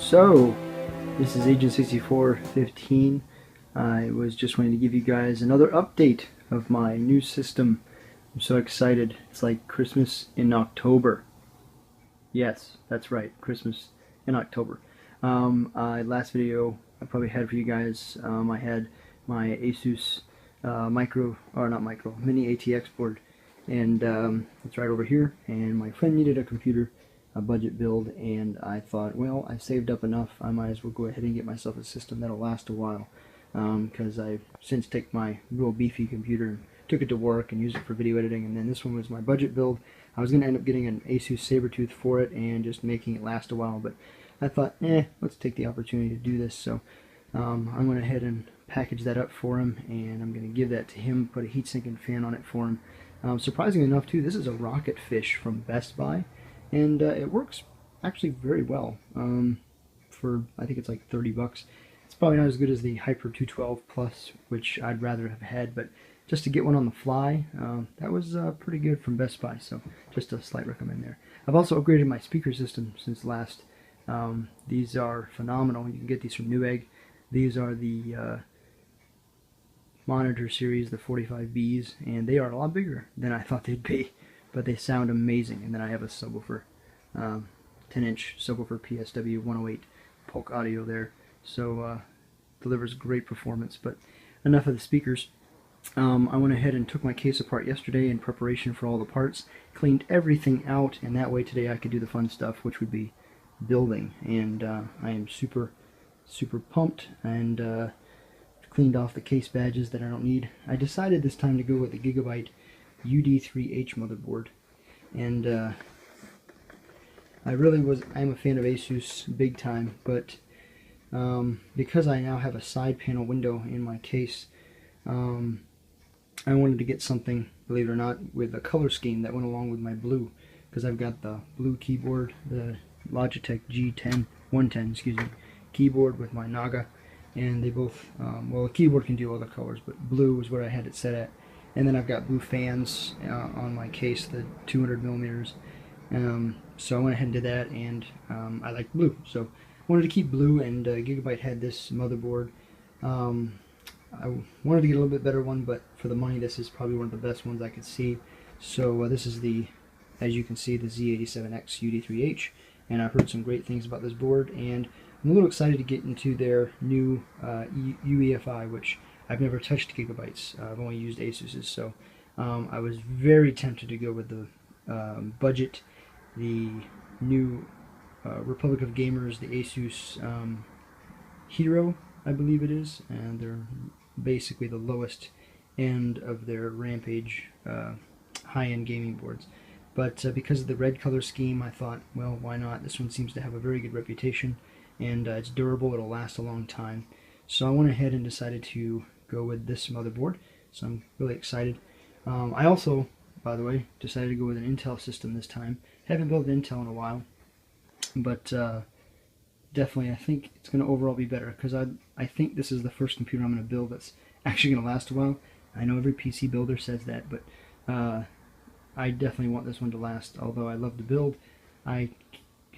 So, this is Agent 6415. I was just wanting to give you guys another update of my new system. I'm so excited. It's like Christmas in October. Yes, that's right, Christmas in October. Last video I probably had for you guys, I had my Asus mini ATX board, and it's right over here, and my friend needed a computer, a budget build, and I thought, well, I saved up enough, I might as well go ahead and get myself a system that'll last a while, because I've since taken my real beefy computer and took it to work and used it for video editing, and then this one was my budget build. I was going to end up getting an Asus Sabertooth for it and just making it last a while, but I thought, let's take the opportunity to do this. So I went ahead and packaged that up for him, and I'm going to give that to him, put a heatsink and fan on it for him. Surprisingly enough, too, this is a Rocket Fish from Best Buy, and it works actually very well. For, I think it's like 30 bucks. It's probably not as good as the Hyper 212 Plus, which I'd rather have had, but just to get one on the fly, that was pretty good from Best Buy, so just a slight recommend there. I've also upgraded my speaker system since last. These are phenomenal. You can get these from Newegg. These are the Monitor series, the 45Bs, and they are a lot bigger than I thought they'd be, but they sound amazing. And then I have a subwoofer, 10-inch subwoofer PSW 108 Polk audio there, so delivers great performance. But enough of the speakers. I went ahead and took my case apart yesterday in preparation for all the parts, cleaned everything out, and that way today I could do the fun stuff, which would be building. And I am super pumped, and cleaned off the case badges that I don't need. I decided this time to go with the Gigabyte UD3H motherboard, and I'm a fan of Asus big time, but because I now have a side panel window in my case, I wanted to get something, believe it or not, with a color scheme that went along with my blue, because I've got the blue keyboard, the Logitech G110 keyboard with my Naga, and they both, well, the keyboard can do all the colors, but blue is where I had it set at. And then I've got blue fans on my case, the 200 millimeters. So I went ahead and did that, and I like blue, so I wanted to keep blue, and Gigabyte had this motherboard. I wanted to get a little bit better one, but for the money, this is probably one of the best ones I could see. So this is the, as you can see, the Z87X UD3H, and I've heard some great things about this board, and I'm a little excited to get into their new UEFI, which I've never touched Gigabytes. I've only used Asus's, so I was very tempted to go with the budget, the new Republic of Gamers, the Asus Hero, I believe it is, and they're basically the lowest end of their Rampage high-end gaming boards. But because of the red color scheme, I thought, well, why not? This one seems to have a very good reputation, and it's durable, it'll last a long time. So I went ahead and decided to go with this motherboard, so I'm really excited. I also, by the way, decided to go with an Intel system this time. Haven't built Intel in a while, but definitely I think it's going to overall be better, because I think this is the first computer I'm going to build that's actually going to last a while. I know every PC builder says that, but I definitely want this one to last. Although I love to build, I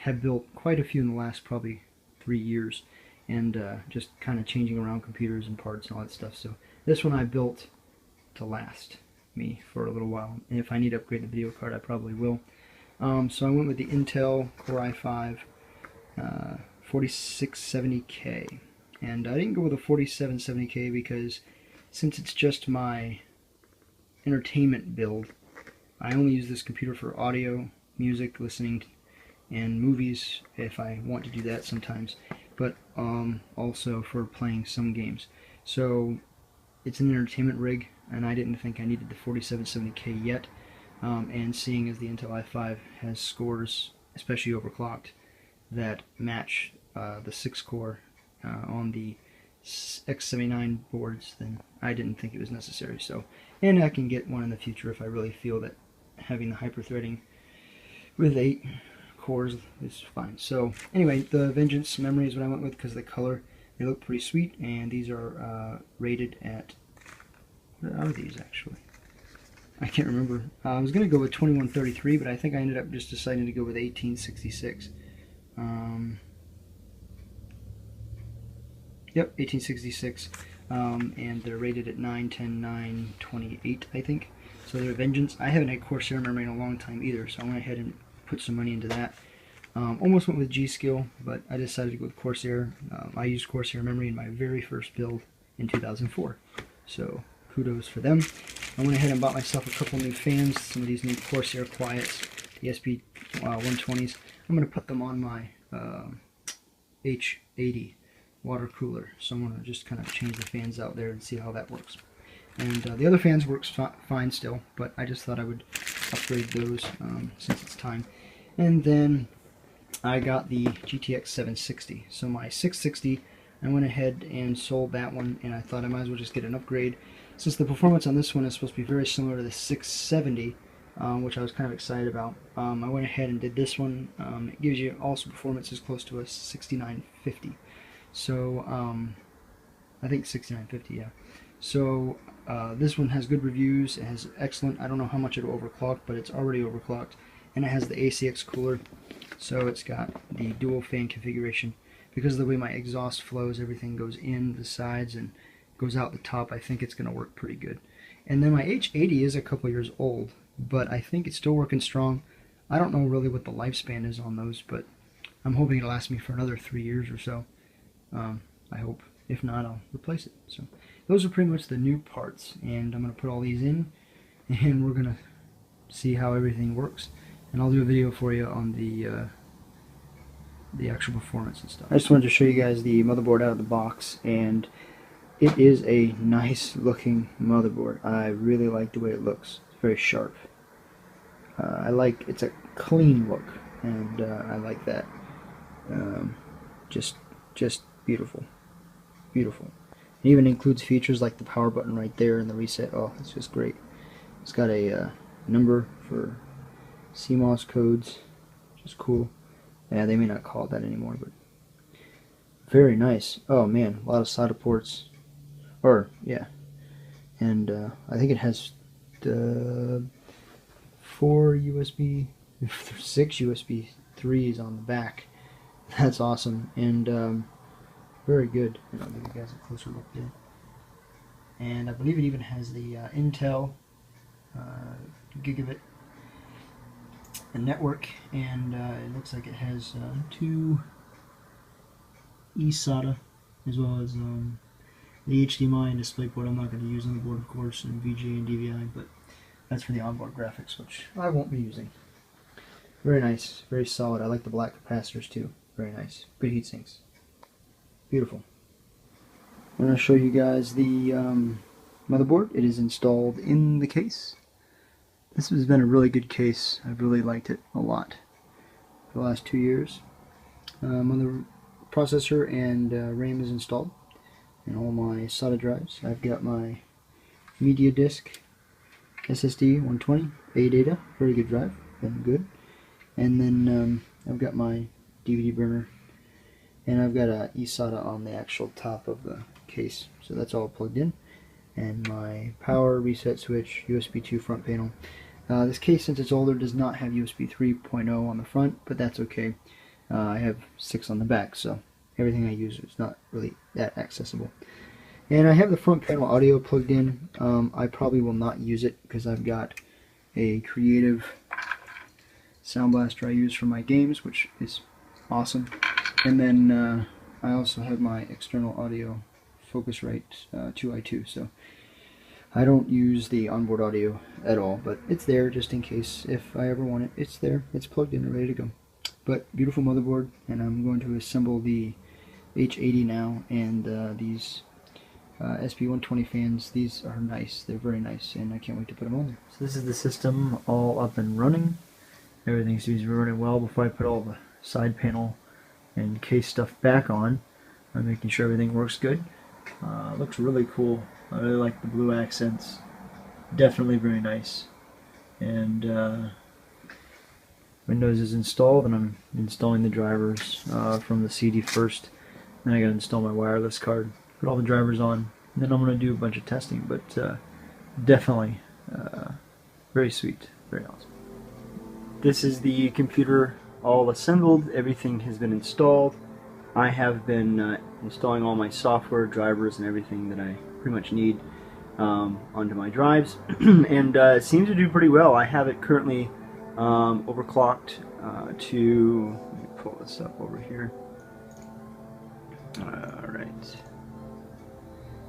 have built quite a few in the last probably 3 years, and just kind of changing around computers and parts and all that stuff. So this one I built to last me for a little while, and if I need to upgrade the video card, I probably will. So I went with the Intel Core i5 4670K, and I didn't go with a 4770K because since it's just my entertainment build, I only use this computer for audio, music, listening, and movies if I want to do that sometimes, but also for playing some games. So it's an entertainment rig, and I didn't think I needed the 4770K yet, and seeing as the Intel i5 has scores, especially overclocked, that match the 6-core on the X79 boards, then I didn't think it was necessary. So, and I can get one in the future if I really feel that having the hyper-threading with 8 cores is fine. So anyway, the Vengeance memory is what I went with because of the color. They look pretty sweet, and these are rated at, what are these actually? I can't remember. I was going to go with 2133, but I think I ended up just deciding to go with 1866. Yep, 1866, and they're rated at 9, 10, 9, 28, I think. So they're Vengeance. I haven't had Corsair memory in a long time either, so I went ahead and put some money into that. Almost went with G-Skill, but I decided to go with Corsair. I used Corsair memory in my very first build in 2004, so kudos for them. I went ahead and bought myself a couple new fans, some of these new Corsair Quiets, the SP120s. I'm going to put them on my H80 water cooler, so I'm going to just kind of change the fans out there and see how that works. And the other fans works fine still, but I just thought I would upgrade those since it's time. And then I got the GTX 760. So my 660, I went ahead and sold that one, and I thought I might as well just get an upgrade. Since the performance on this one is supposed to be very similar to the 670, which I was kind of excited about, I went ahead and did this one. It gives you also performance as close to a 6950. So I think 6950, yeah. So this one has good reviews. It has excellent, I don't know how much it'll overclock, but it's already overclocked. And it has the ACX cooler, so it's got the dual fan configuration. Because of the way my exhaust flows, everything goes in the sides and goes out the top. I think it's going to work pretty good. And then my H80 is a couple years old, but I think it's still working strong. I don't know really what the lifespan is on those, but I'm hoping it'll last me for another 3 years or so. I hope. If not, I'll replace it. So those are pretty much the new parts, and I'm going to put all these in, and we're going to see how everything works. And I'll do a video for you on the actual performance and stuff. I just wanted to show you guys the motherboard out of the box, and it is a nice looking motherboard. I really like the way it looks. It's very sharp. It's a clean look, and I like that. Just beautiful. Beautiful. It even includes features like the power button right there and the reset. Oh, it's just great. It's got a number for CMOS codes, which is cool. Yeah, they may not call it that anymore, but very nice. Oh man, a lot of SATA ports. Or, yeah. And I think it has 6 USB 3s on the back. That's awesome. And very good. And I'll give you guys a closer look there. And I believe it even has the Intel Gigabyte network, and it looks like it has 2 eSATA as well as the HDMI and DisplayPort. I'm not going to use on the board, of course, and VGA and DVI, but that's for the onboard graphics, which I won't be using. Very nice, very solid. I like the black capacitors too. Very nice. Good heat sinks. Beautiful. I'm going to show you guys the motherboard. It is installed in the case. This has been a really good case. I've really liked it a lot for the last 2 years. The processor and RAM is installed, and all my SATA drives. I've got my media disk SSD 120 ADATA, very good drive, been good. And then I've got my DVD burner, and I've got a eSATA on the actual top of the case, so that's all plugged in. And my power reset switch, USB 2 front panel. This case, since it's older, does not have USB 3.0 on the front, but that's okay. I have 6 on the back, so everything I use is not really that accessible. And I have the front panel audio plugged in. I probably will not use it because I've got a Creative sound blaster I use for my games, which is awesome. And then I also have my external audio Focusrite 2i2, so I don't use the onboard audio at all, but it's there just in case if I ever want it. It's there, it's plugged in and ready to go. But beautiful motherboard, and I'm going to assemble the H80 now, and these SP120 fans. These are nice, they're very nice, and I can't wait to put them on there. So this is the system all up and running. Everything seems to be running well. Before I put all the side panel and case stuff back on, I'm making sure everything works good. Looks really cool. I really like the blue accents. Definitely very nice. And Windows is installed, and I'm installing the drivers from the CD first. Then I gotta install my wireless card, put all the drivers on, and then I'm gonna do a bunch of testing. But definitely very sweet, very awesome. This is the computer all assembled. Everything has been installed. I have been installing all my software, drivers, and everything that I pretty much need onto my drives, and it seems to do pretty well. I have it currently overclocked to, let me pull this up over here. Alright.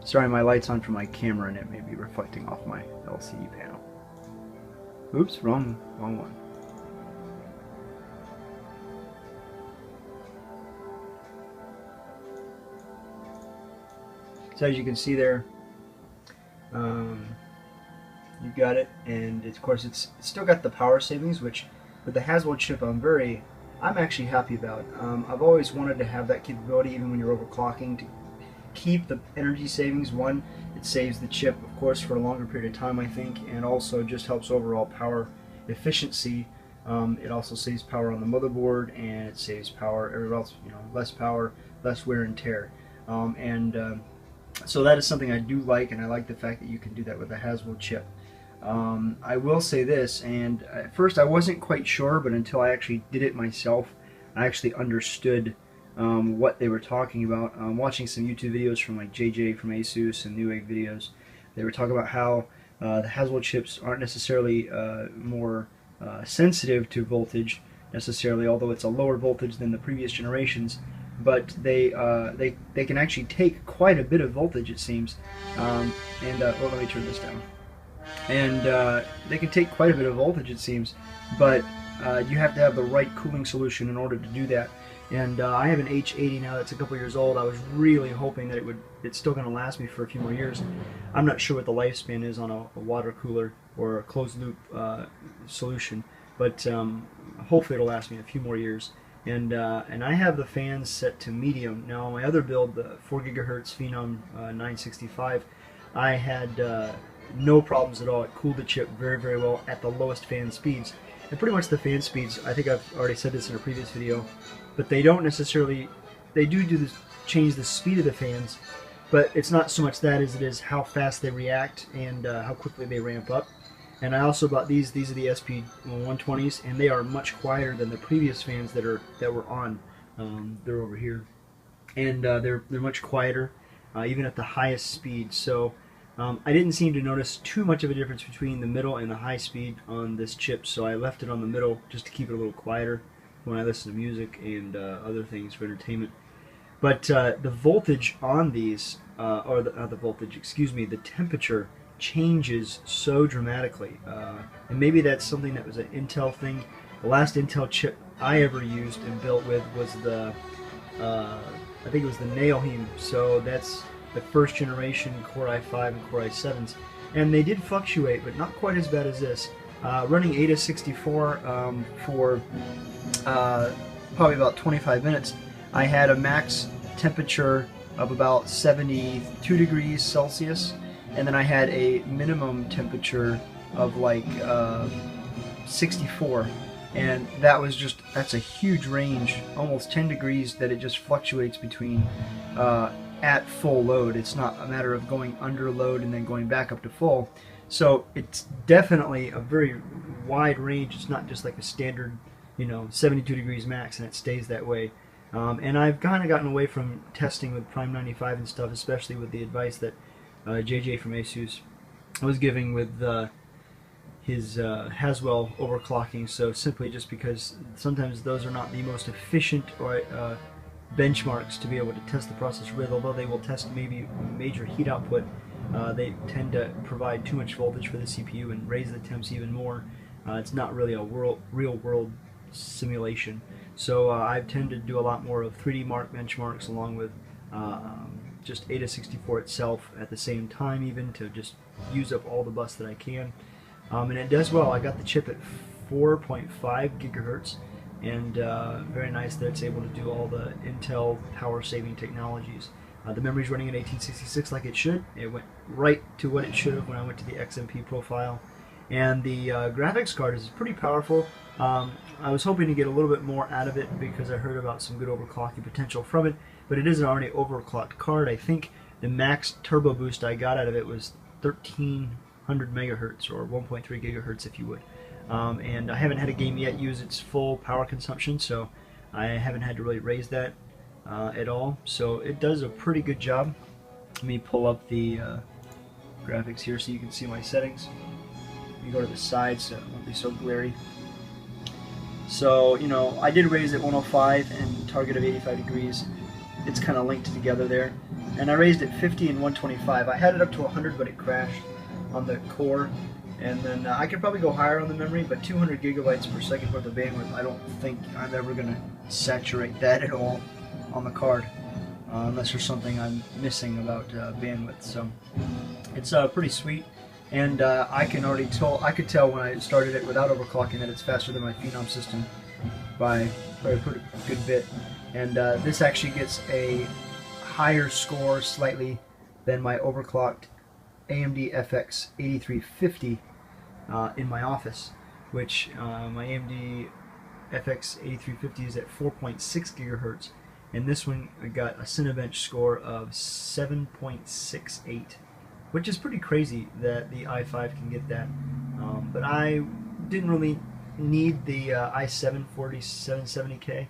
Sorry, my light's on for my camera and it may be reflecting off my LCD panel. Oops, wrong one. So as you can see there, you've got it, and of course it's still got the power savings, which with the Haswell chip I'm actually happy about. I've always wanted to have that capability even when you're overclocking, to keep the energy savings. One, it saves the chip, of course, for a longer period of time, I think, and also just helps overall power efficiency. It also saves power on the motherboard, and it saves power everywhere else, less power, less wear and tear. So that is something I do like, and I like the fact that you can do that with a Haswell chip. I will say this, and at first I wasn't quite sure, but until I actually did it myself, I actually understood what they were talking about. Watching some YouTube videos from like JJ from Asus and Newegg videos, they were talking about how the Haswell chips aren't necessarily more sensitive to voltage necessarily, although it's a lower voltage than the previous generations. But they can actually take quite a bit of voltage, it seems. Let me turn this down. And they can take quite a bit of voltage, it seems, but you have to have the right cooling solution in order to do that. And I have an H80 now that's a couple years old. I was really hoping that it's still going to last me for a few more years. I'm not sure what the lifespan is on a water cooler or a closed loop solution, but hopefully it'll last me a few more years. And I have the fans set to medium. Now on my other build, the 4 GHz Phenom 965, I had no problems at all. It cooled the chip very, very well at the lowest fan speeds. And pretty much the fan speeds, I think I've already said this in a previous video, but they don't necessarily, they do this, change the speed of the fans, but it's not so much that as it is how fast they react and how quickly they ramp up. And I also bought these are the SP120s, and they are much quieter than the previous fans that were on. They're over here, and they're much quieter, even at the highest speed. So I didn't seem to notice too much of a difference between the middle and the high speed on this chip, so I left it on the middle just to keep it a little quieter when I listen to music and other things for entertainment. But the voltage on these, the temperature changes so dramatically, and maybe that's something that was an Intel thing. The last Intel chip I ever used and built with was the I think it was the Nailheim, so that's the first generation Core i5 and Core i7s, and they did fluctuate, but not quite as bad as this. Running AIDA 64 for probably about 25 minutes, I had a max temperature of about 72 degrees Celsius, and then I had a minimum temperature of like 64, and that's a huge range, almost 10 degrees that it just fluctuates between at full load. It's not a matter of going under load and then going back up to full. So it's definitely a very wide range. It's not just like a standard, 72 degrees max and it stays that way. And I've kind of gotten away from testing with Prime 95 and stuff, especially with the advice that JJ from Asus was giving with his Haswell overclocking. So simply just because sometimes those are not the most efficient or benchmarks to be able to test the processor with, although they will test maybe major heat output. They tend to provide too much voltage for the CPU and raise the temps even more. It's not really a real world simulation. So I tend to do a lot more of 3D Mark benchmarks along with just AIDA 64 itself at the same time, even to just use up all the bus that I can. And it does well. I got the chip at 4.5 gigahertz, and very nice that it's able to do all the Intel power saving technologies. The memory's running at 1866 like it should. It went right to what it should have when I went to the XMP profile. And the graphics card is pretty powerful. I was hoping to get a little bit more out of it because I heard about some good overclocking potential from it, but it is an already overclocked card. I think the max turbo boost I got out of it was 1300 megahertz, or 1.3 gigahertz if you would. And I haven't had a game yet use its full power consumption, so I haven't had to really raise that. at all, so it does a pretty good job. Let me pull up the graphics here so you can see my settings. You go to the side so it won't be so glary. So, you know, I did raise it 105 and target of 85 degrees. It's kind of linked together there. And I raised it 50 and 125. I had it up to 100, but it crashed on the core. And then I could probably go higher on the memory, but 200 gigabytes per second worth of bandwidth, I don't think I'm ever going to saturate that at all on the card, unless there's something I'm missing about bandwidth. So it's pretty sweet. And I could tell when I started it without overclocking that it's faster than my Phenom system by a good bit. And this actually gets a higher score slightly than my overclocked AMD FX 8350 in my office, which my AMD FX 8350 is at 4.6 gigahertz, and this one got a Cinebench score of 7.68. which is pretty crazy that the i5 can get that. But I didn't really need the i7 4770K,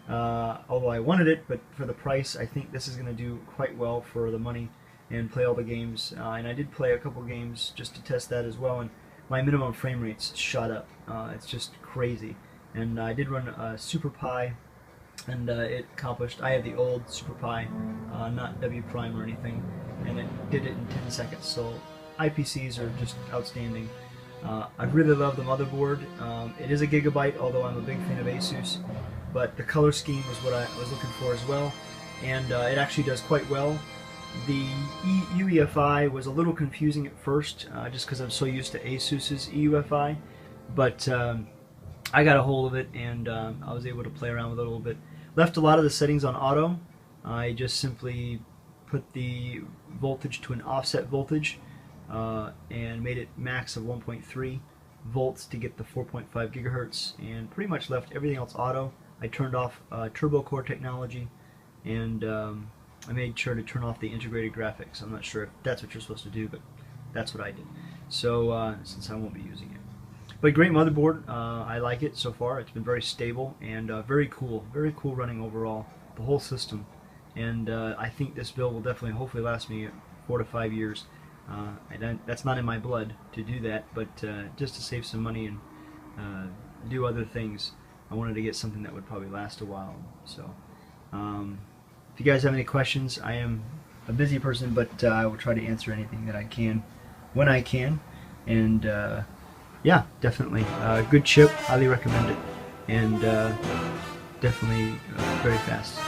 although I wanted it, but for the price I think this is going to do quite well for the money and play all the games. And I did play a couple games just to test that as well, and my minimum frame rates shot up. It's just crazy. And I did run a Super Pi, and it accomplished, I have the old Super Pi, not W Prime or anything, and it did it in 10 seconds. So IPCs are just outstanding. I really love the motherboard. It is a Gigabyte, although I'm a big fan of Asus, but the color scheme was what I was looking for as well, and it actually does quite well. The UEFI was a little confusing at first, just because I'm so used to Asus's EUFI, but I got a hold of it, and I was able to play around with it a little bit. Left a lot of the settings on auto. I just simply put the voltage to an offset voltage and made it max of 1.3 volts to get the 4.5 gigahertz, and pretty much left everything else auto. I turned off turbo core technology, and I made sure to turn off the integrated graphics. I'm not sure if that's what you're supposed to do, but that's what I did. So since I won't be using it. But great motherboard. I like it so far. It's been very stable and very cool running overall, the whole system. And I think this build will definitely, hopefully, last me 4 to 5 years. That's not in my blood to do that, but just to save some money and do other things, I wanted to get something that would probably last a while. So if you guys have any questions, I am a busy person, but I will try to answer anything that I can when I can. And yeah, definitely good chip, highly recommend it, and definitely very fast.